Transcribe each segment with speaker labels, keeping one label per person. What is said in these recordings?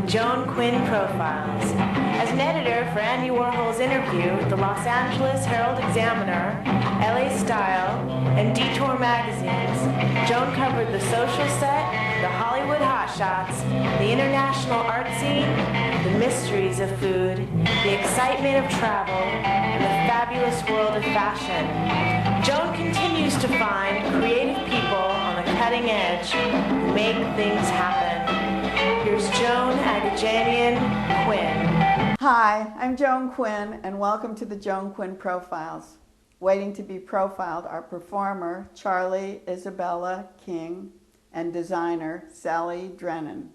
Speaker 1: Joan Quinn Profiles. As an editor for Andy Warhol's Interview, the Los Angeles Herald-Examiner, LA Style, and Detour magazines, Joan covered the social set, the Hollywood hotshots, the international art scene, the mysteries of food, the excitement of travel, and the fabulous world of fashion. Joan continues to find creative people on the cutting edge who make things happen. Here's Joan Quinn.
Speaker 2: Hi, I'm Joan Quinn, and welcome to the Joan Quinn Profiles. Waiting to be profiled are performer Charley Izabella King and designer Sally Drennon.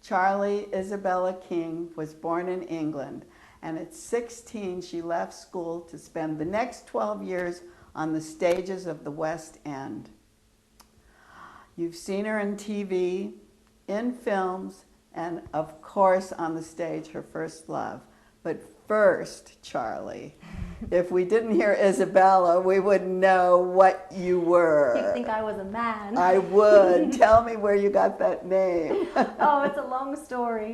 Speaker 2: Charley Izabella King was born in England, and at 16 she left school to spend the next 12 years on the stages of the West End. You've seen her in TV, in films, and of course on the stage, her first love. But first, Charley, if we didn't hear Izabella, we wouldn't know what you were.
Speaker 3: You'd think I was a man.
Speaker 2: I would. Tell me where you got that name.
Speaker 3: Oh, it's a long story.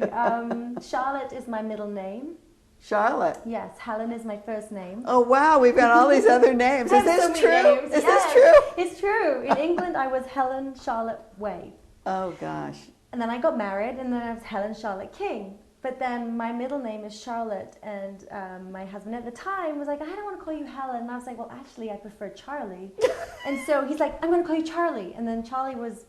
Speaker 3: Charlotte is my middle name.
Speaker 2: Charlotte?
Speaker 3: Yes, Helen is my first name.
Speaker 2: Oh, wow, we've got all these other names. Is this true?
Speaker 3: Names.
Speaker 2: Is
Speaker 3: Yes,
Speaker 2: this true?
Speaker 3: It's true. In England, I was Helen Charlotte Way.
Speaker 2: Oh, gosh.
Speaker 3: And then I got married, and then I was Helen Charlotte King. But then my middle name is Charlotte, and my husband at the time was like, I don't want to call you Helen. And I was like, well, actually, I prefer Charlie. And so he's like, I'm going to call you Charlie. And then Charlie was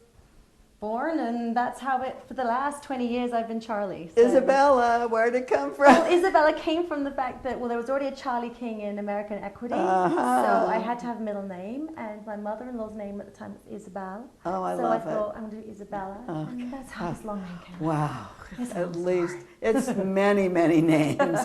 Speaker 3: born, and that's how it, for the last 20 years, I've been Charlie. So.
Speaker 2: Isabella, where'd it come from?
Speaker 3: Well, Isabella came from the fact that, well, there was already a Charlie King in American Equity, so I had to have a middle name, and my mother-in-law's name at the time was Isabel.
Speaker 2: Oh, I
Speaker 3: so
Speaker 2: love it.
Speaker 3: So I thought, I'm going to do Isabella, and that's how this long name came.
Speaker 2: Wow, at least it's many, many names.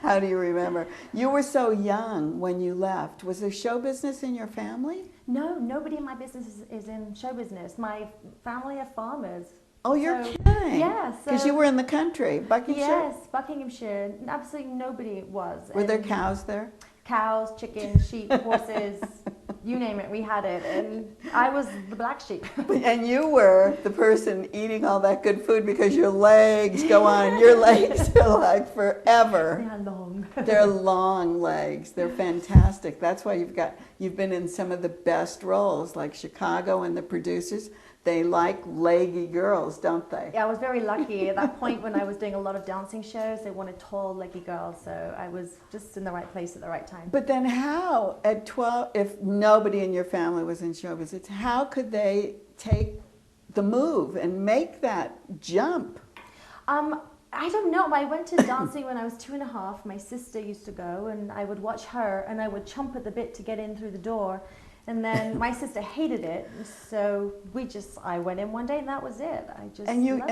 Speaker 2: How do you remember? You were so young when you left. Was there show business in your family?
Speaker 3: No, nobody in my business is in show business. My family are farmers.
Speaker 2: Oh, you're kidding?
Speaker 3: Yeah.
Speaker 2: Because you were in the country, Buckinghamshire?
Speaker 3: Yes, Buckinghamshire. Absolutely nobody was.
Speaker 2: Were there cows there?
Speaker 3: Cows, chickens, sheep, horses, you name it, we had it. And I was the black sheep.
Speaker 2: And you were the person eating all that good food because your legs go on. Your legs are like forever.
Speaker 3: They are long.
Speaker 2: They're long legs. They're fantastic. That's why you've been in some of the best roles, like Chicago and The Producers. They like leggy girls, don't they?
Speaker 3: Yeah, I was very lucky. At that point when I was doing a lot of dancing shows, they wanted tall, leggy girls, so I was just in the right place at the right time.
Speaker 2: But then how, at 12, if nobody in your family was in show business, how could they take the move and make that jump?
Speaker 3: I don't know. I went to dancing when I was 2.5. My sister used to go, and I would watch her, and I would chomp at the bit to get in through the door. And then my sister hated it, so I went in one day, and that was it. I just
Speaker 2: you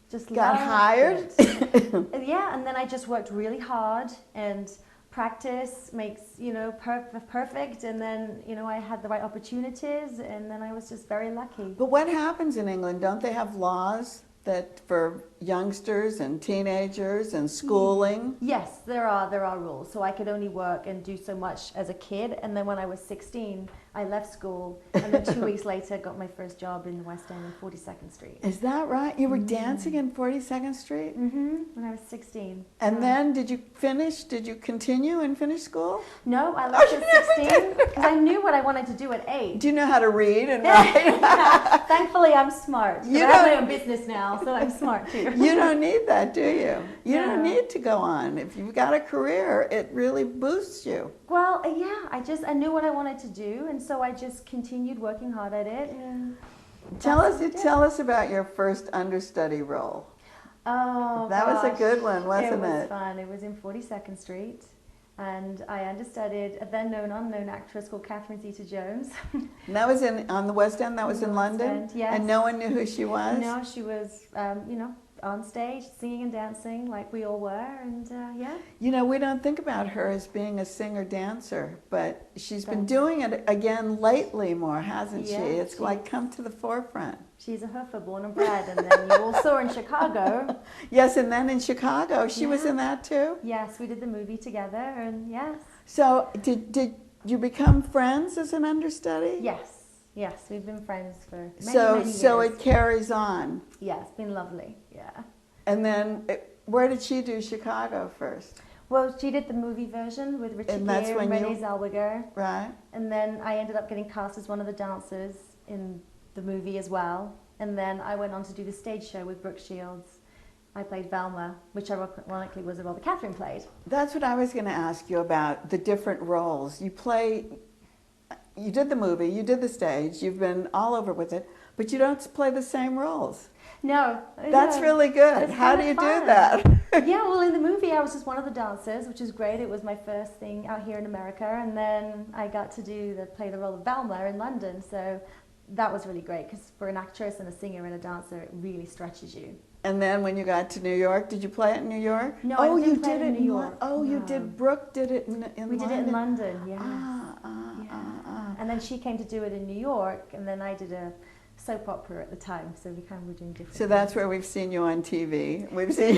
Speaker 2: just got
Speaker 3: loved
Speaker 2: hired?
Speaker 3: it. Yeah, and then I just worked really hard, and practice makes, perfect, and then, I had the right opportunities, and then I was just very lucky.
Speaker 2: But what happens in England? Don't they have laws that for youngsters and teenagers and schooling?
Speaker 3: Yes, there are rules. So I could only work and do so much as a kid, and then when I was 16, I left school, and then 2 weeks later got my first job in the West End on 42nd Street.
Speaker 2: Is that right? You were dancing in 42nd Street?
Speaker 3: Mm-hmm, when I was 16.
Speaker 2: And then did you continue and finish school?
Speaker 3: No, I left at 16 because I knew what I wanted to do at 8.
Speaker 2: Do you know how to read and write?
Speaker 3: Yeah. Thankfully, I'm smart. I have my own business now, so I'm smart too.
Speaker 2: You don't need that, do you? You don't need to go on. If you've got a career, it really boosts you.
Speaker 3: Well, yeah, I knew what I wanted to do, and so I just continued working hard at it. And
Speaker 2: tell us about your first understudy role.
Speaker 3: Oh,
Speaker 2: that was a good one, wasn't it?
Speaker 3: It was fun. It was in 42nd Street, and I understudied a then unknown actress called Catherine Zeta-Jones.
Speaker 2: And that was on the West End. That was in London.
Speaker 3: End, yes.
Speaker 2: And no one knew who she was.
Speaker 3: No, she was, on stage, singing and dancing like we all were, and yeah.
Speaker 2: We don't think about her as being a singer-dancer, but she's been doing it again lately more, hasn't she? It's like come to the forefront.
Speaker 3: She's a hoofer, born and bred, and then you all saw her in Chicago.
Speaker 2: Yes, and then in Chicago, she was in that too?
Speaker 3: Yes, we did the movie together, and yes.
Speaker 2: So did you become friends as an understudy?
Speaker 3: Yes, we've been friends for many years.
Speaker 2: So it carries on.
Speaker 3: Yeah, it's been lovely. Yeah.
Speaker 2: And then, where did she do Chicago first?
Speaker 3: Well, she did the movie version with Richard
Speaker 2: And that's
Speaker 3: Gere and
Speaker 2: when
Speaker 3: Renee
Speaker 2: you-
Speaker 3: Zellweger.
Speaker 2: Right.
Speaker 3: And then I ended up getting cast as one of the dancers in the movie as well. And then I went on to do the stage show with Brooke Shields. I played Velma, which ironically was the role that Catherine played.
Speaker 2: That's what I was going to ask you about, the different roles. You did the movie, you did the stage, you've been all over with it, but you don't play the same roles.
Speaker 3: No.
Speaker 2: That's really good.
Speaker 3: It's
Speaker 2: How do
Speaker 3: kinda
Speaker 2: you
Speaker 3: fun.
Speaker 2: do that?
Speaker 3: Yeah, well, in the movie, I was just one of the dancers, which is great. It was my first thing out here in America, and then I got to play the role of Velma in London. So that was really great because for an actress and a singer and a dancer, it really stretches you.
Speaker 2: And then when you got to New York, did you play it in New York?
Speaker 3: No,
Speaker 2: oh,
Speaker 3: I didn't
Speaker 2: you
Speaker 3: play
Speaker 2: did
Speaker 3: it in New York.
Speaker 2: Oh, you
Speaker 3: No.
Speaker 2: did. Brooke did it in London.
Speaker 3: We did it in London, yes.
Speaker 2: Ah.
Speaker 3: And then she came to do it in New York, and then I did a soap opera at the time, so we kind of were doing different
Speaker 2: So that's
Speaker 3: things.
Speaker 2: where we've seen you on TV. We've seen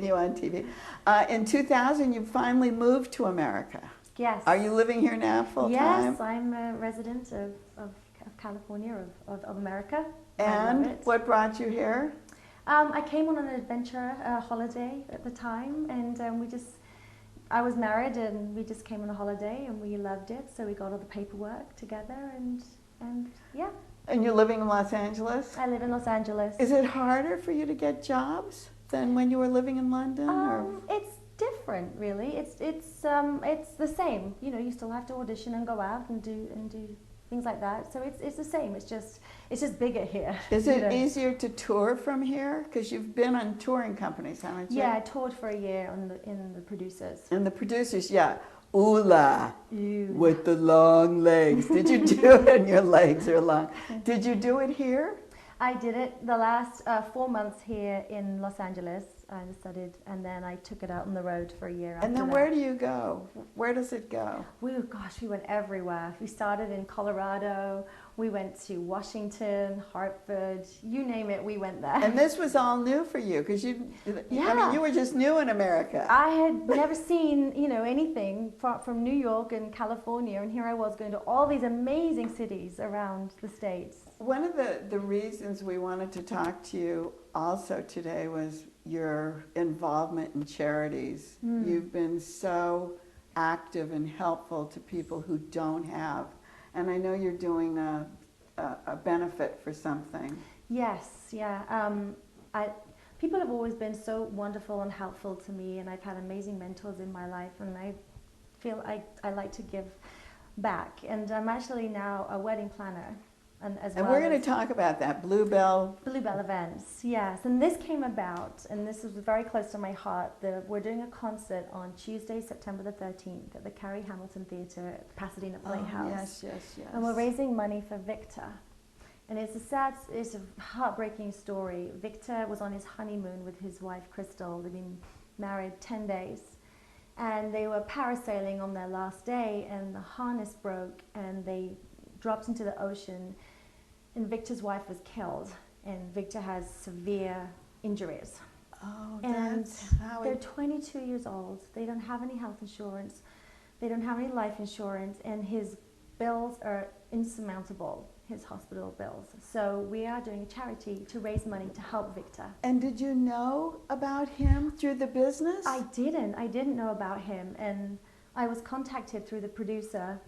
Speaker 2: you on TV. In 2000, you finally moved to America.
Speaker 3: Yes.
Speaker 2: Are you living here now full time?
Speaker 3: Yes, I'm a resident of California, of America. I love
Speaker 2: And
Speaker 3: it.
Speaker 2: what brought you here?
Speaker 3: I came on an adventure holiday at the time, and I was married, and we just came on a holiday, and we loved it. So we got all the paperwork together, and yeah.
Speaker 2: And you're living in Los Angeles?
Speaker 3: I live in Los Angeles.
Speaker 2: Is it harder for you to get jobs than when you were living in London? Or?
Speaker 3: It's different, really. It's the same. You know, you still have to audition and go out and do things like that. So it's the same. It's just bigger here.
Speaker 2: Is
Speaker 3: you
Speaker 2: it
Speaker 3: know.
Speaker 2: easier to tour from here? Because you've been on touring companies, haven't you?
Speaker 3: Yeah, I toured for a year in the producers.
Speaker 2: And the producers, yeah. Oola,
Speaker 3: Ew.
Speaker 2: with the long legs. Did you do it? And your legs are long. Did you do it here?
Speaker 3: I did it the last 4 months here in Los Angeles. I studied, and then I took it out on the road for a year after
Speaker 2: And then
Speaker 3: that.
Speaker 2: where do you go? Where does it go?
Speaker 3: We went everywhere. We started in Colorado. We went to Washington, Hartford, you name it, we went there.
Speaker 2: And this was all new for you because I mean, you were just new in America.
Speaker 3: I had never seen, anything from New York and California, and here I was going to all these amazing cities around the States.
Speaker 2: One of the reasons we wanted to talk to you also today was your involvement in charities. You've been so active and helpful to people who don't have. And I know you're doing a benefit for something.
Speaker 3: Yes, yeah. People have always been so wonderful and helpful to me, and I've had amazing mentors in my life, and I feel I like to give back. And I'm actually now a wedding planner. And
Speaker 2: we're going to talk about that, Bluebell
Speaker 3: events, yes. And this came about, and this is very close to my heart. We're doing a concert on Tuesday, September the 13th at the Carrie Hamilton Theatre at Pasadena Playhouse.
Speaker 2: Yes.
Speaker 3: And we're raising money for Victor. And it's a heartbreaking story. Victor was on his honeymoon with his wife, Crystal. They've been married 10 days. And they were parasailing on their last day, and the harness broke, and they dropped into the ocean. And Victor's wife was killed, and Victor has severe injuries.
Speaker 2: Oh,
Speaker 3: And
Speaker 2: that's how
Speaker 3: they're 22 years old. They don't have any health insurance. They don't have any life insurance, and his bills are insurmountable, his hospital bills. So we are doing a charity to raise money to help Victor.
Speaker 2: And did you know about him through the business?
Speaker 3: I didn't know about him, and I was contacted through the producer.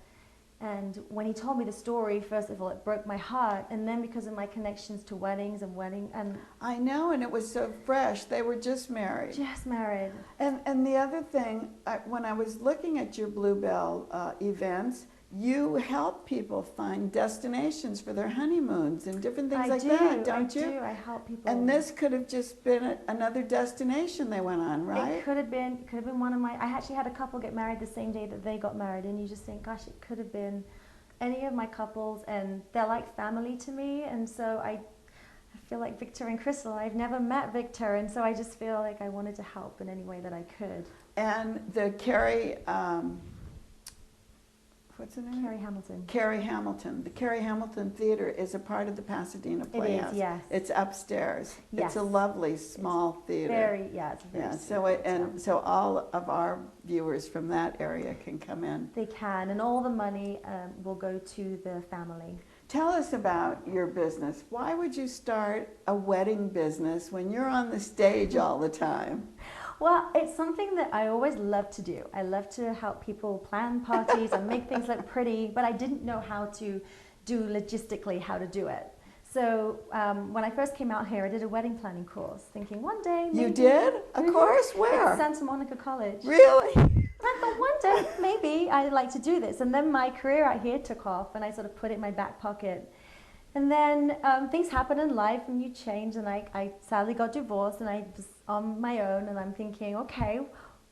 Speaker 3: And when he told me the story, first of all, it broke my heart. And then because of my connections to weddings and
Speaker 2: I know, and it was so fresh. They were just married.
Speaker 3: just married.
Speaker 2: And the other thing, when I was looking at your Bluebell events, you help people find destinations for their honeymoons and different things like that, don't you?
Speaker 3: I do. I help people.
Speaker 2: And this could have just been another destination they went on, right?
Speaker 3: It could have been one of my. I actually had a couple get married the same day that they got married, and you just think, gosh, it could have been any of my couples, and they're like family to me. And so I feel like Victor and Crystal. I've never met Victor, and so I just feel like I wanted to help in any way that I could.
Speaker 2: And the Carrie, what's the name?
Speaker 3: Carrie Hamilton.
Speaker 2: Carrie Hamilton. The Carrie Hamilton Theater is a part of the Pasadena Playhouse.
Speaker 3: It is, yes.
Speaker 2: It's upstairs.
Speaker 3: Yes.
Speaker 2: It's a lovely small theater.
Speaker 3: It's very
Speaker 2: Yeah,
Speaker 3: sweet,
Speaker 2: so all of our viewers from that area can come in.
Speaker 3: they can, and all the money will go to the family.
Speaker 2: Tell us about your business. Why would you start a wedding business when you're on the stage all the time?
Speaker 3: Well, it's something that I always love to do. I love to help people plan parties and make things look pretty, but I didn't know how to do logistically how to do it. So when I first came out here, I did a wedding planning course, thinking one day maybe...
Speaker 2: You did? A course? Where?
Speaker 3: At Santa Monica College.
Speaker 2: Really?
Speaker 3: I thought one day maybe I'd like to do this. And then my career out here took off and I sort of put it in my back pocket. And then things happen in life and you change, and I sadly got divorced and I was on my own, and I'm thinking, okay,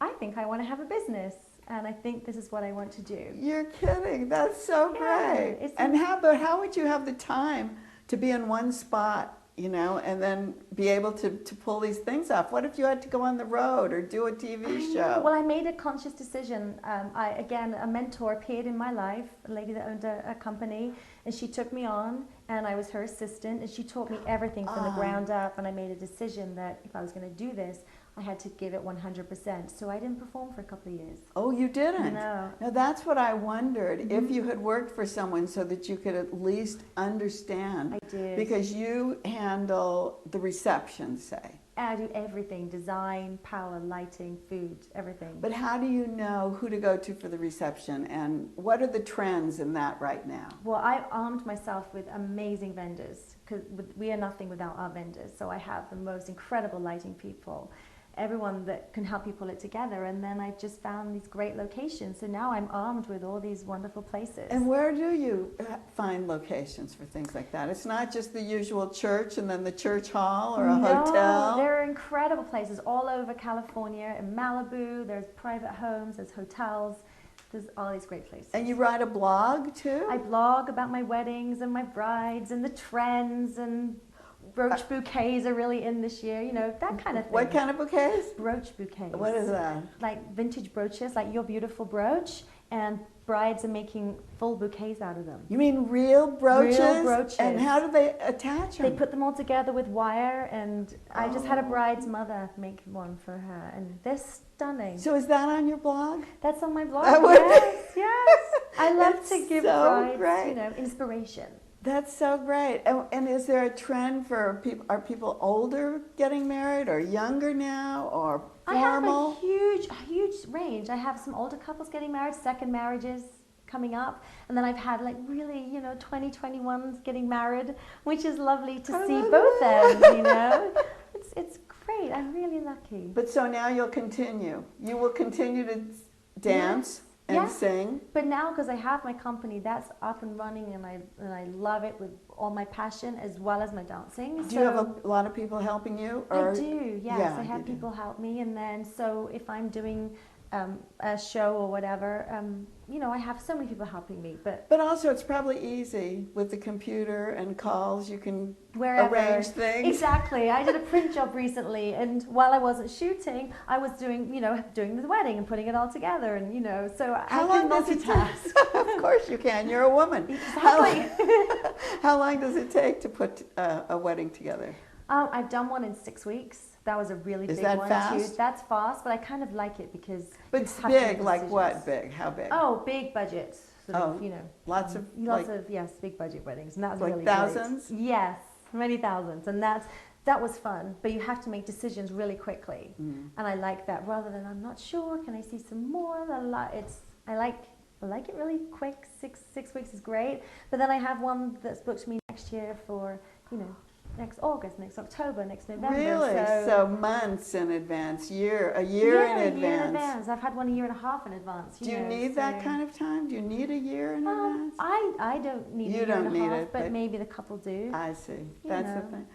Speaker 3: I think I want to have a business. And I think this is what I want to do.
Speaker 2: You're kidding. That's so great. And how would you have the time to be in one spot, you know, and then be able to pull these things off? What if you had to go on the road or do a TV show?
Speaker 3: Well, I made a conscious decision. Again, a mentor appeared in my life, a lady that owned a company, and she took me on, and I was her assistant, and she taught me everything from the ground up, and I made a decision that if I was going to do this, I had to give it 100%. So I didn't perform for a couple of years.
Speaker 2: Oh, you didn't?
Speaker 3: No.
Speaker 2: Now that's what I wondered, if you had worked for someone so that you could at least understand.
Speaker 3: I did.
Speaker 2: Because you handle the reception, say.
Speaker 3: I do everything: design, power, lighting, food, everything.
Speaker 2: But how do you know who to go to for the reception, and what are the trends in that right now?
Speaker 3: Well, I armed myself with amazing vendors, because we are nothing without our vendors. So I have the most incredible lighting people, everyone that can help you pull it together, and then I just found these great locations. So now I'm armed with all these wonderful places.
Speaker 2: And where do you find locations for things like that? It's not just the usual church and then the church hall or a hotel?
Speaker 3: There are incredible places all over California. In Malibu, there's private homes, there's hotels, there's all these great places.
Speaker 2: And you write a blog too?
Speaker 3: I blog about my weddings and my brides and the trends, and brooch bouquets are really in this year, you know, that kind of thing.
Speaker 2: What kind of bouquets?
Speaker 3: Brooch bouquets.
Speaker 2: What is that?
Speaker 3: Like vintage brooches, like your beautiful brooch, and brides are making full bouquets out of them.
Speaker 2: You mean real brooches?
Speaker 3: Real brooches.
Speaker 2: And how do they attach them?
Speaker 3: They put them all together with wire, and I just had a bride's mother make one for her, and they're stunning.
Speaker 2: So is that on your blog?
Speaker 3: That's on my blog.
Speaker 2: That would
Speaker 3: Yes. I love
Speaker 2: It's
Speaker 3: to give
Speaker 2: so
Speaker 3: brides,
Speaker 2: great.
Speaker 3: you know, inspiration.
Speaker 2: That's so great. And is there a trend for people? Are people older getting married, or younger now, or formal?
Speaker 3: I have a huge range. I have some older couples getting married, second marriages coming up, and then I've had like really, you know, 2021s getting married, which is lovely to see both ends, you know. It's great. I'm really lucky.
Speaker 2: But so now you'll continue. You will continue to dance and sing.
Speaker 3: But now, because I have my company that's up and running, and I love it with all my passion as well as my dancing.
Speaker 2: Do you have a lot of people helping you? Or?
Speaker 3: I do, yes.
Speaker 2: Yeah,
Speaker 3: I have people help me, and then so if I'm doing a show or whatever, you know, I have so many people helping me. But
Speaker 2: also it's probably easy with the computer and calls. You can
Speaker 3: wherever.
Speaker 2: arrange things.
Speaker 3: Exactly. I did a print job recently, and while I wasn't shooting, I was doing the wedding and putting it all together, and you know, so I can multitask.
Speaker 2: Of course you can. You're a woman.
Speaker 3: Exactly.
Speaker 2: How long does it take to put a wedding together?
Speaker 3: I've done one in 6 weeks. That was a really big one
Speaker 2: fast?
Speaker 3: too. That's fast, but I kind of like it because
Speaker 2: But
Speaker 3: you
Speaker 2: it's
Speaker 3: have to
Speaker 2: big,
Speaker 3: make
Speaker 2: like
Speaker 3: decisions.
Speaker 2: what big? How big?
Speaker 3: Oh, big budgets. Sort of, you know.
Speaker 2: Lots of
Speaker 3: Yes, big budget weddings, and that was
Speaker 2: like
Speaker 3: really
Speaker 2: thousands?
Speaker 3: great. Yes, many thousands, and that was fun. But you have to make decisions really quickly, and I like that. Rather than I'm not sure, can I see some more? I like it really quick. Six weeks is great. But then I have one that's booked me next year for, you know, next August, next October, next November.
Speaker 2: Really? So months in advance, a year in advance.
Speaker 3: A year in advance. I've had one a year and a half in advance.
Speaker 2: Do you need that kind of time? Do you need a year in advance?
Speaker 3: I don't need a year and a half, but maybe the couple do.
Speaker 2: I see. That's the thing.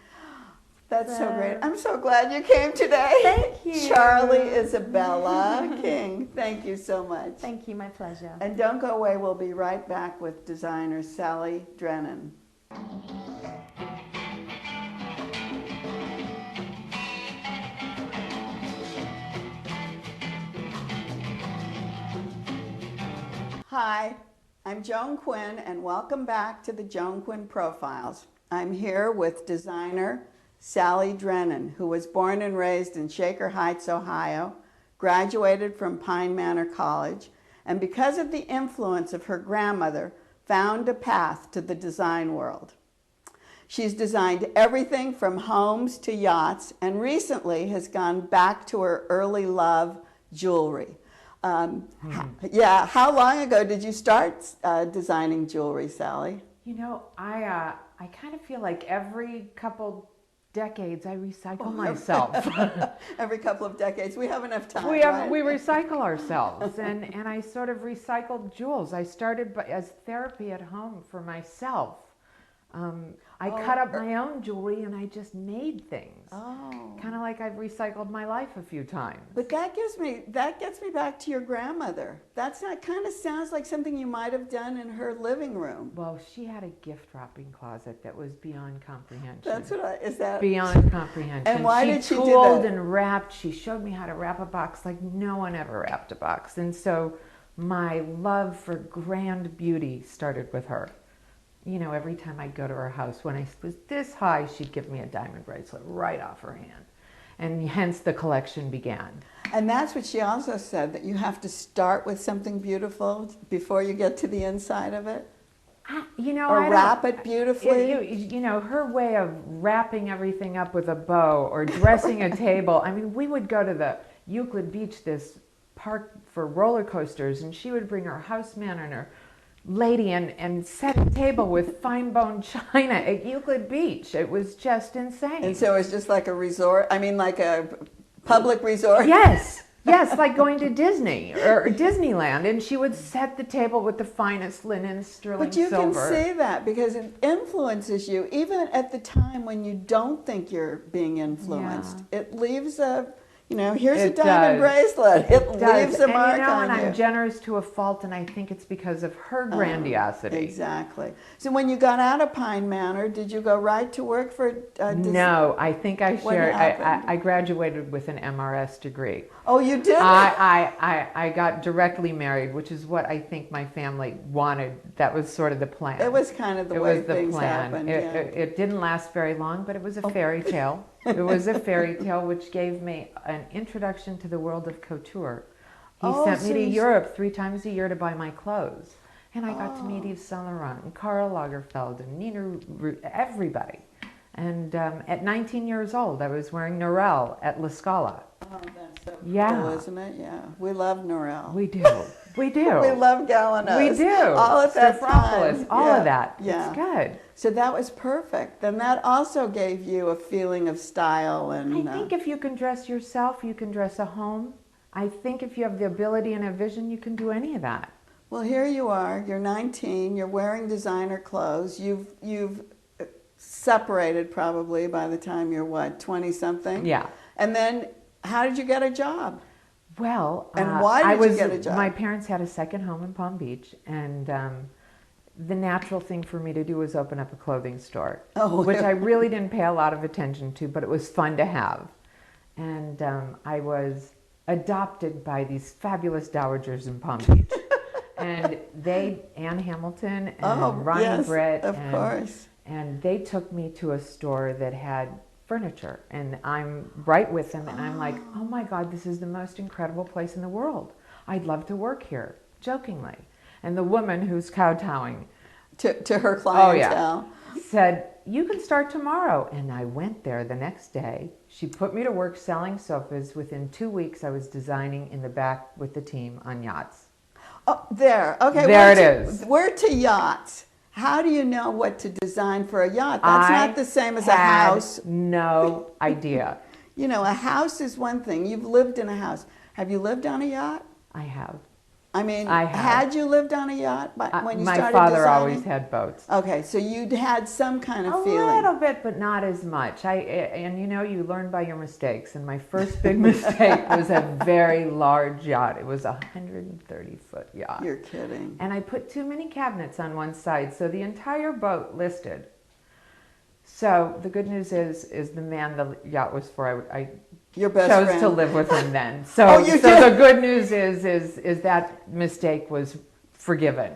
Speaker 2: That's
Speaker 3: So
Speaker 2: so great. I'm so glad you came today.
Speaker 3: Thank you.
Speaker 2: Charley Izabella King. Thank you so much.
Speaker 3: Thank you, my pleasure.
Speaker 2: And don't go away. We'll be right back with designer Sally Drennon. Hi, I'm Joan Quinn, and welcome back to the Joan Quinn Profiles. I'm here with designer Sally Drennon, who was born and raised in Shaker Heights, Ohio, graduated from Pine Manor College, and because of the influence of her grandmother, found a path to the design world. She's designed everything from homes to yachts, and recently has gone back to her early love, jewelry. Yeah, how long ago did you start designing jewelry, Sally?
Speaker 4: You know, I kind of feel like every couple decades I recycle myself.
Speaker 2: Every couple of decades. We have enough time,
Speaker 4: We
Speaker 2: right?
Speaker 4: recycle ourselves, and I sort of recycled jewels. I started as therapy at home for myself. I cut up my own jewelry and I just made things.
Speaker 2: Oh.
Speaker 4: Kind of like I've recycled my life a few times.
Speaker 2: But that gets me back to your grandmother. Kind of sounds like something you might have done in her living room.
Speaker 4: Well, she had a gift wrapping closet that was beyond comprehension.
Speaker 2: That's what is that?
Speaker 4: Beyond comprehension.
Speaker 2: And why did she do that?
Speaker 4: She tooled and wrapped. She showed me how to wrap a box like no one ever wrapped a box. And so my love for grand beauty started with her. You know, every time I'd go to her house, when I was this high, she'd give me a diamond bracelet right off her hand. And hence the collection began. And
Speaker 2: that's what she also said, that you have to start with something beautiful before you get to the inside of it? Or wrap it beautifully?
Speaker 4: You know, her way of wrapping everything up with a bow or dressing a table. I mean, we would go to the Euclid Beach, this park for roller coasters, and she would bring her houseman and her lady and set a table with fine bone china at Euclid Beach. It was just insane.
Speaker 2: And so it was just like a resort, like a public resort?
Speaker 4: Yes, like going to Disney or Disneyland, and she would set the table with the finest linen, sterling silver.
Speaker 2: But you can see that because it influences you, even at the time when you don't think you're being influenced. Yeah. It leaves here's a diamond bracelet. It leaves a mark on you.
Speaker 4: And I'm generous to a fault, and I think it's because of her grandiosity.
Speaker 2: Exactly. So when you got out of Pine Manor, did you go right to work for
Speaker 4: No, I think I shared. I graduated with an MRS degree.
Speaker 2: Oh, you did?
Speaker 4: I got directly married, which is what I think my family wanted. That was sort of the plan.
Speaker 2: It was kind of the way things happened.
Speaker 4: It didn't last very long, but it was a fairy tale. It was a fairy tale which gave me an introduction to the world of couture. He sent me to Europe 3 times a year to buy my clothes. And I got to meet Yves Saint Laurent and Karl Lagerfeld and Nina, everybody. And at 19 years old, I was wearing Norel at La Scala.
Speaker 2: Oh, that's so cool, isn't it? Yeah. We love Norel.
Speaker 4: We do. We do.
Speaker 2: We love Galanos.
Speaker 4: We do.
Speaker 2: All of that time.
Speaker 4: All of that.
Speaker 2: Yeah.
Speaker 4: It's good.
Speaker 2: So that was perfect. Then that also gave you a feeling of style. And
Speaker 4: I think if you can dress yourself, you can dress a home. I think if you have the ability and a vision, you can do any of that.
Speaker 2: Well, here you are. You're 19. You're wearing designer clothes. You've separated probably by the time you're 20-something?
Speaker 4: Yeah.
Speaker 2: And then how did you get a job?
Speaker 4: Well,
Speaker 2: and why did you get a job?
Speaker 4: My parents had a second home in Palm Beach, and the natural thing for me to do was open up a clothing store, which I really didn't pay a lot of attention to, but it was fun to have. And I was adopted by these fabulous dowagers in Palm Beach. And Ann Hamilton and Ronnie Britt,
Speaker 2: of course.
Speaker 4: And they took me to a store that had furniture, and I'm right with them, and I'm like, oh my God, this is the most incredible place in the world. I'd love to work here, jokingly. And the woman who's kowtowing
Speaker 2: to her clientele
Speaker 4: said, you can start tomorrow. And I went there the next day. She put me to work selling sofas. Within 2 weeks, I was designing in the back with the team on yachts.
Speaker 2: Oh, there. Okay.
Speaker 4: There it is.
Speaker 2: We're to yachts. How do you know what to design for a yacht? That's not the same as a house.
Speaker 4: No idea.
Speaker 2: A house is one thing. You've lived in a house. Have you lived on a yacht?
Speaker 4: I have.
Speaker 2: I mean,
Speaker 4: I have.
Speaker 2: Had you lived on a yacht when you started
Speaker 4: My father
Speaker 2: designing?
Speaker 4: always had boats.
Speaker 2: Okay, so you'd had some kind of feeling.
Speaker 4: A little bit, but not as much. You learn by your mistakes. And my first big mistake was a very large yacht. It was a 130-foot yacht.
Speaker 2: You're kidding.
Speaker 4: And I put too many cabinets on one side, so the entire boat listed. So the good news is the man the yacht was for, I
Speaker 2: Your best
Speaker 4: chose
Speaker 2: friend.
Speaker 4: to live with him then. So, the good news is that mistake was forgiven.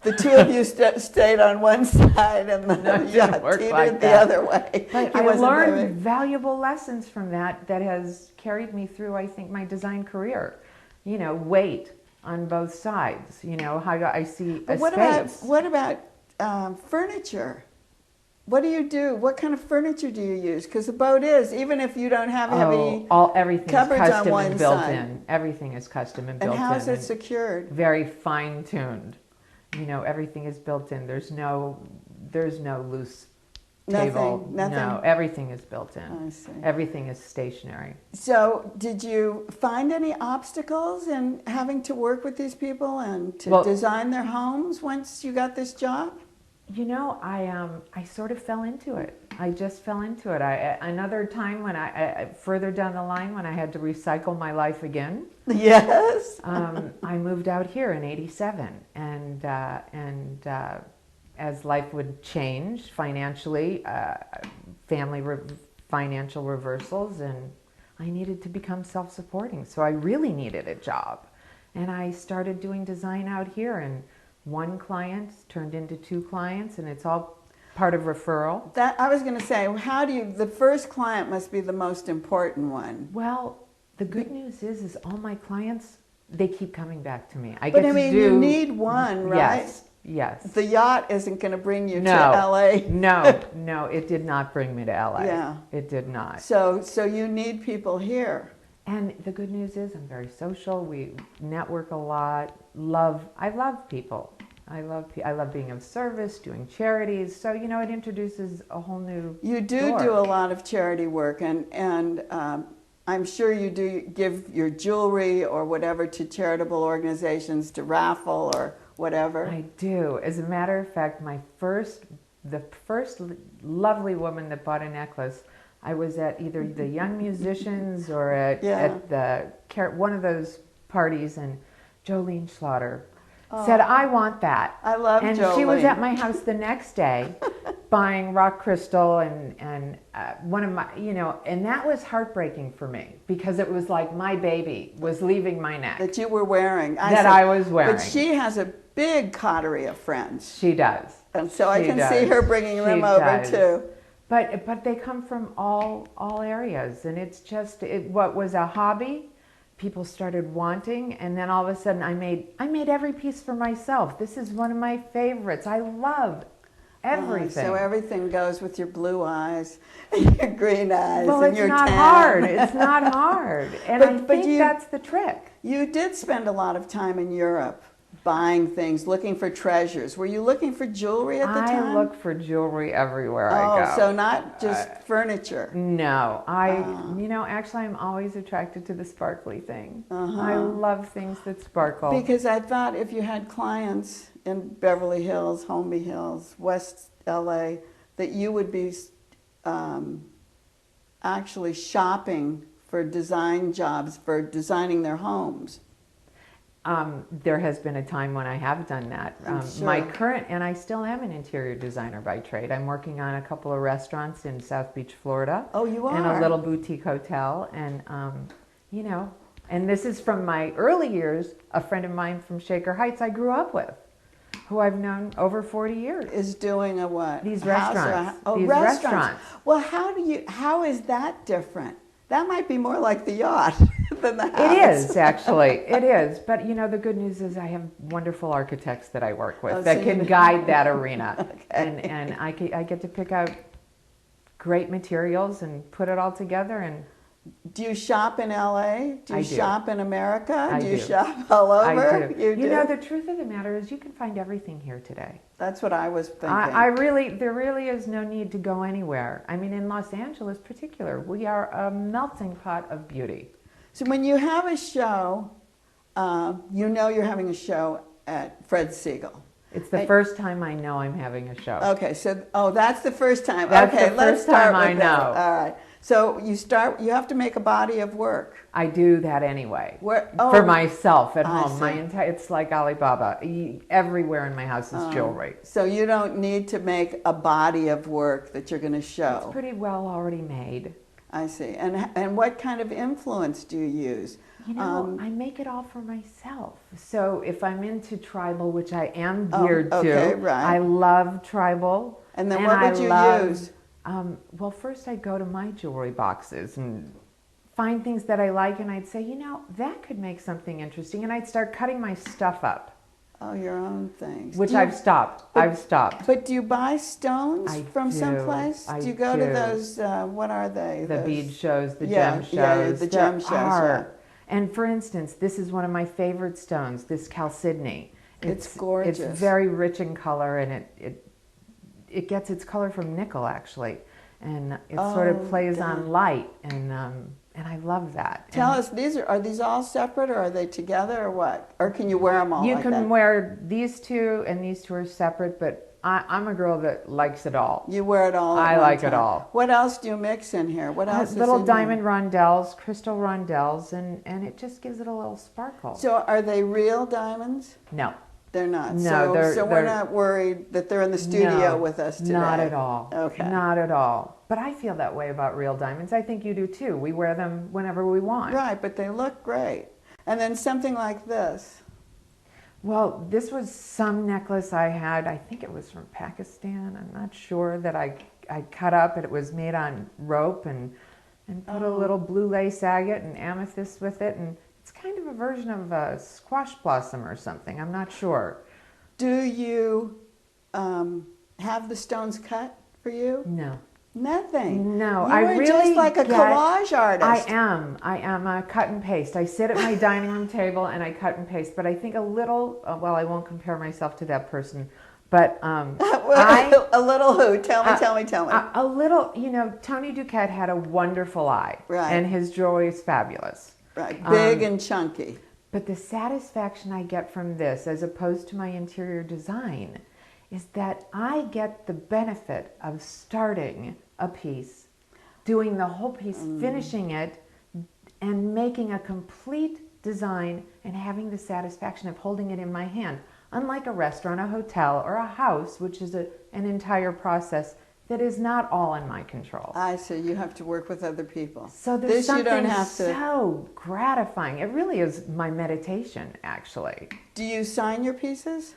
Speaker 2: The two of you stayed on one side and the yacht teetered the other way.
Speaker 4: But I learned valuable lessons from that has carried me through, I think, my design career. Wait. on both sides. You know, how do I see
Speaker 2: But
Speaker 4: a space?
Speaker 2: what about furniture? What do you do? What kind of furniture do you use? Because the boat is, even if you don't have heavy
Speaker 4: everything is
Speaker 2: cupboards on
Speaker 4: custom
Speaker 2: one
Speaker 4: and built
Speaker 2: side.
Speaker 4: in. Everything is custom and built in.
Speaker 2: And how is it secured?
Speaker 4: Very fine tuned. You know, everything is built in. There's no loose table.
Speaker 2: Nothing?
Speaker 4: No, everything is built in.
Speaker 2: I see.
Speaker 4: Everything is stationary.
Speaker 2: So did you find any obstacles in having to work with these people and to design their homes once you got this job?
Speaker 4: You know, I sort of fell into it. I just fell into it. Another time when I further down the line when I had to recycle my life again.
Speaker 2: Yes.
Speaker 4: I moved out here in '87, and as life would change financially, financial reversals, and I needed to become self-supporting. So I really needed a job, and I started doing design out here, and one client turned into 2 clients, and it's all part of referral.
Speaker 2: That I was going to say, the first client must be the most important one.
Speaker 4: Well, the good news is all my clients, they keep coming back to me.
Speaker 2: You need one, right?
Speaker 4: Yes.
Speaker 2: The yacht isn't going to bring you to LA.
Speaker 4: No, it did not bring me to LA.
Speaker 2: Yeah.
Speaker 4: It did not.
Speaker 2: So you need people here.
Speaker 4: And the good news is I'm very social. We network a lot. I love people. I love being of service, doing charities. So, you know, it introduces a whole new
Speaker 2: You do
Speaker 4: door.
Speaker 2: a lot of charity work, and I'm sure you do give your jewelry or whatever to charitable organizations to raffle or whatever.
Speaker 4: I do. As a matter of fact, the first lovely woman that bought a necklace, I was at either the Young Musicians or at one of those parties, and Jolene Slaughter said, "I want that."
Speaker 2: I love
Speaker 4: and
Speaker 2: Jolene.
Speaker 4: She was at my house the next day buying rock crystal and one of my, you know, and that was heartbreaking for me because it was like my baby was leaving my neck.
Speaker 2: That you were wearing.
Speaker 4: I was wearing.
Speaker 2: But she has a big coterie of friends.
Speaker 4: She does.
Speaker 2: And so I can see her bringing them over too.
Speaker 4: But they come from all areas, and it's just what was a hobby, people started wanting, and then all of a sudden I made every piece for myself. This is one of my favorites. I love everything.
Speaker 2: So everything goes with your blue eyes, and your green eyes, and your tan.
Speaker 4: Well, it's not hard. It's not hard, and I think that's the trick. You
Speaker 2: did spend a lot of time in Europe, buying things, looking for treasures. Were you looking for jewelry at the time?
Speaker 4: I look for jewelry everywhere I go.
Speaker 2: Oh, so not just furniture.
Speaker 4: No, you know, actually I'm always attracted to the sparkly thing. I love things that sparkle.
Speaker 2: Because I thought if you had clients in Beverly Hills, Holmby Hills, West LA, that you would be actually shopping for design jobs, for designing their homes.
Speaker 4: There has been a time when I have done that.
Speaker 2: Sure.
Speaker 4: My current, and I still am an interior designer by trade. I'm working on a couple of restaurants in South Beach, Florida.
Speaker 2: Oh, you are?
Speaker 4: And a little boutique hotel. And, you know, and this is from my early years, a friend of mine from Shaker Heights I grew up with, who I've known over 40 years.
Speaker 2: Is doing a what?
Speaker 4: These restaurants.
Speaker 2: These restaurants. Well, how is that different? That might be more like the yacht than the house.
Speaker 4: It is, actually. It is. But, you know, the good news is I have wonderful architects that I work with that can guide that arena. Okay. And I get to pick out great materials and put it all together. And
Speaker 2: do you shop in LA? Do you shop in America?
Speaker 4: Do
Speaker 2: you shop all over?
Speaker 4: I do. You know, the truth of the matter is you can find everything here today.
Speaker 2: That's what I was thinking.
Speaker 4: There really is no need to go anywhere. I mean, in Los Angeles in particular, we are a melting pot of beauty.
Speaker 2: So when you have a show, you know you're having a show at Fred Siegel.
Speaker 4: It's the first time I know I'm having a show.
Speaker 2: Okay, so that's the first time.
Speaker 4: That's
Speaker 2: okay,
Speaker 4: the
Speaker 2: let's
Speaker 4: first
Speaker 2: start
Speaker 4: time
Speaker 2: with
Speaker 4: I know.
Speaker 2: that. All right. So you have to make a body of work.
Speaker 4: I do that anyway.
Speaker 2: For
Speaker 4: myself at home. It's like Alibaba. Everywhere in my house is jewelry.
Speaker 2: So you don't need to make a body of work that you're going to show.
Speaker 4: It's pretty well already made.
Speaker 2: I see. And what kind of influence do you use?
Speaker 4: You know, I make it all for myself. So if I'm into tribal, which I am geared to,
Speaker 2: right.
Speaker 4: I love tribal.
Speaker 2: And then what would you use?
Speaker 4: Well, first I go to my jewelry boxes and find things that I like, and I'd say, you know, that could make something interesting, and I'd start cutting my stuff up.
Speaker 2: Oh, your own things.
Speaker 4: Which I've stopped. I've stopped.
Speaker 2: But do you buy stones from someplace?
Speaker 4: I
Speaker 2: do you go to those, what are they?
Speaker 4: The
Speaker 2: those,
Speaker 4: bead shows, the
Speaker 2: yeah,
Speaker 4: gem shows.
Speaker 2: Yeah, the gem shows, yeah.
Speaker 4: And for instance, this is one of my favorite stones, this chalcedony.
Speaker 2: It's gorgeous.
Speaker 4: It's very rich in color, and it gets its color from nickel, actually. And it sort of plays on light, and I love that.
Speaker 2: Tell us, are these all separate, or are they together, or what? Or can you wear them all
Speaker 4: You
Speaker 2: like
Speaker 4: can
Speaker 2: that?
Speaker 4: wear these two, and these two are separate, but I'm a girl that likes it all.
Speaker 2: You wear it all at
Speaker 4: I
Speaker 2: one
Speaker 4: like
Speaker 2: time.
Speaker 4: it all.
Speaker 2: What else do you mix in here? What else is
Speaker 4: Little
Speaker 2: in
Speaker 4: diamond
Speaker 2: here?
Speaker 4: rondelles, crystal rondelles, and it just gives it a little sparkle.
Speaker 2: So are they real diamonds?
Speaker 4: No.
Speaker 2: They're not.
Speaker 4: No,
Speaker 2: so we're not worried that they're in the studio with us today.
Speaker 4: Not at all.
Speaker 2: Okay.
Speaker 4: Not at all. But I feel that way about real diamonds. I think you do too. We wear them whenever we want.
Speaker 2: Right, but they look great. And then something like this.
Speaker 4: Well, this was some necklace I had. I think it was from Pakistan. I'm not sure, that I cut up, and it was made on rope and put a little blue lace agate and amethyst with it, and it's kind of a version of a squash blossom or something. I'm not sure.
Speaker 2: Do you have the stones cut for you?
Speaker 4: No.
Speaker 2: Nothing.
Speaker 4: No,
Speaker 2: you
Speaker 4: I
Speaker 2: were
Speaker 4: really
Speaker 2: just like a collage artist.
Speaker 4: I am a cut and paste. I sit at my dining room table and I cut and paste. But I think a little. Well, I won't compare myself to that person. But
Speaker 2: a little who? Tell me.
Speaker 4: A little. You know, Tony Duquette had a wonderful eye,
Speaker 2: right?
Speaker 4: And his jewelry is fabulous,
Speaker 2: right? Big and chunky.
Speaker 4: But the satisfaction I get from this, as opposed to my interior design, is that I get the benefit of starting a piece, doing the whole piece, finishing it, and making a complete design, and having the satisfaction of holding it in my hand. Unlike a restaurant, a hotel, or a house, which is an entire process that is not all in my control.
Speaker 2: I see. You have to work with other people.
Speaker 4: So there's something
Speaker 2: you don't have
Speaker 4: so gratifying. It really is my meditation, actually.
Speaker 2: Do you sign your pieces?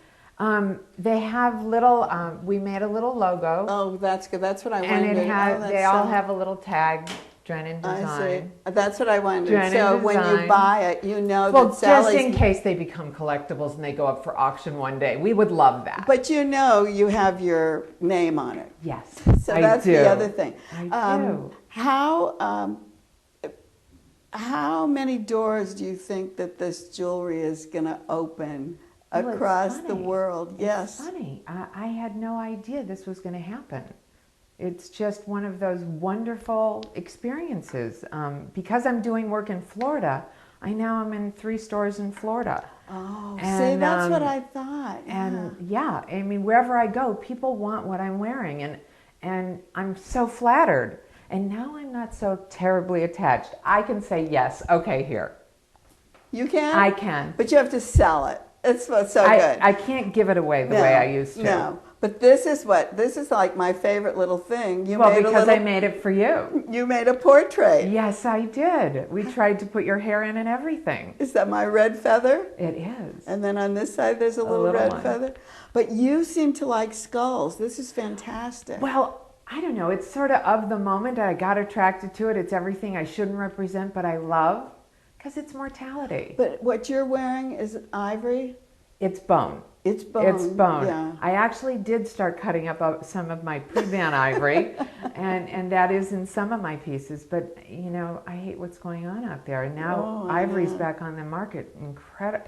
Speaker 4: They have little, we made a little logo.
Speaker 2: Oh, that's good. That's what I wanted.
Speaker 4: And they all have a little tag, Drennon Design.
Speaker 2: I see. That's what I wanted.
Speaker 4: Drennon
Speaker 2: so
Speaker 4: Design.
Speaker 2: When you buy it, you know
Speaker 4: well,
Speaker 2: that Sally's...
Speaker 4: just in case they become collectibles and they go up for auction one day. We would love that.
Speaker 2: But you know you have your name on it.
Speaker 4: Yes,
Speaker 2: So that's the other thing.
Speaker 4: I do.
Speaker 2: How many doors do you think that this jewelry is going to open across the world? Yes.
Speaker 4: It's funny. I had no idea this was going to happen. It's just one of those wonderful experiences. Because I'm doing work in Florida, I now am in 3 stores in Florida.
Speaker 2: Oh,
Speaker 4: and,
Speaker 2: see, that's what I thought.
Speaker 4: And yeah, I mean, wherever I go, people want what I'm wearing, and I'm so flattered. And now I'm not so terribly attached. I can say, yes, okay, here.
Speaker 2: You can?
Speaker 4: I can.
Speaker 2: But you have to sell it. It's what's so good.
Speaker 4: I can't give it away the way I used to.
Speaker 2: No, but this is like my favorite little thing.
Speaker 4: Because I made it for you.
Speaker 2: You made a portrait.
Speaker 4: Yes, I did. We tried to put your hair in and everything.
Speaker 2: Is that my red feather?
Speaker 4: It is.
Speaker 2: And then on this side there's a little red
Speaker 4: one.
Speaker 2: feather. But you seem to like skulls. This is fantastic.
Speaker 4: Well, I don't know. It's sort of the moment. I got attracted to it. It's everything I shouldn't represent, but I love. Because it's mortality.
Speaker 2: But what you're wearing is ivory?
Speaker 4: It's bone.
Speaker 2: It's bone.
Speaker 4: It's bone.
Speaker 2: Yeah.
Speaker 4: I actually did start cutting up some of my pre-ban ivory, and that is in some of my pieces. But, you know, I hate what's going on out there. And now ivory's back on the market. Incredible.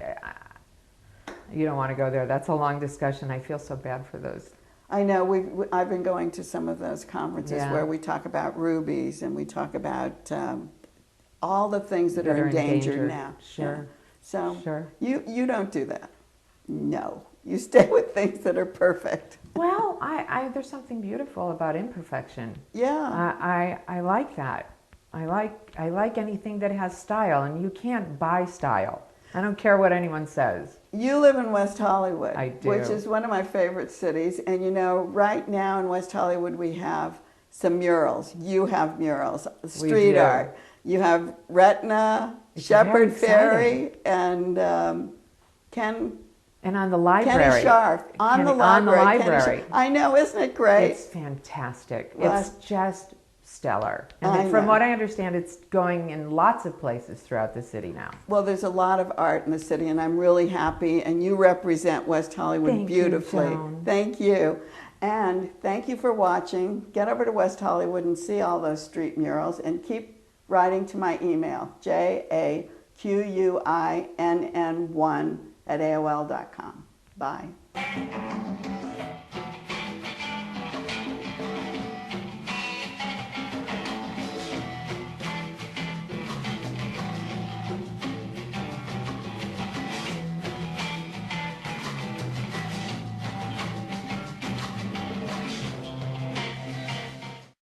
Speaker 4: You don't want to go there. That's a long discussion. I feel so bad for those.
Speaker 2: I know. I've been going to some of those conferences where we talk about rubies and we talk about all the things that are endangered now.
Speaker 4: Sure.
Speaker 2: Yeah. So you don't do that. No. You stay with things that are perfect.
Speaker 4: Well, there's something beautiful about imperfection.
Speaker 2: Yeah.
Speaker 4: I like that. I like anything that has style, and you can't buy style. I don't care what anyone says.
Speaker 2: You live in West Hollywood,
Speaker 4: I do.
Speaker 2: Which is one of my favorite cities. And you know, right now in West Hollywood we have some murals. You have murals, street art. You have Retina, Shepherd Ferry, and Ken.
Speaker 4: And on the library.
Speaker 2: Kenny Scharf. On the library.
Speaker 4: Kenny,
Speaker 2: I know, isn't it great?
Speaker 4: It's fantastic.
Speaker 2: Well,
Speaker 4: it's just stellar. And from what I understand, it's going in lots of places throughout the city now.
Speaker 2: Well, there's a lot of art in the city, and I'm really happy, and you represent West Hollywood beautifully.
Speaker 4: You, Joan.
Speaker 2: Thank you. And thank you for watching. Get over to West Hollywood and see all those street murals, and keep writing to my email, JAQUINN1@AOL.com. Bye.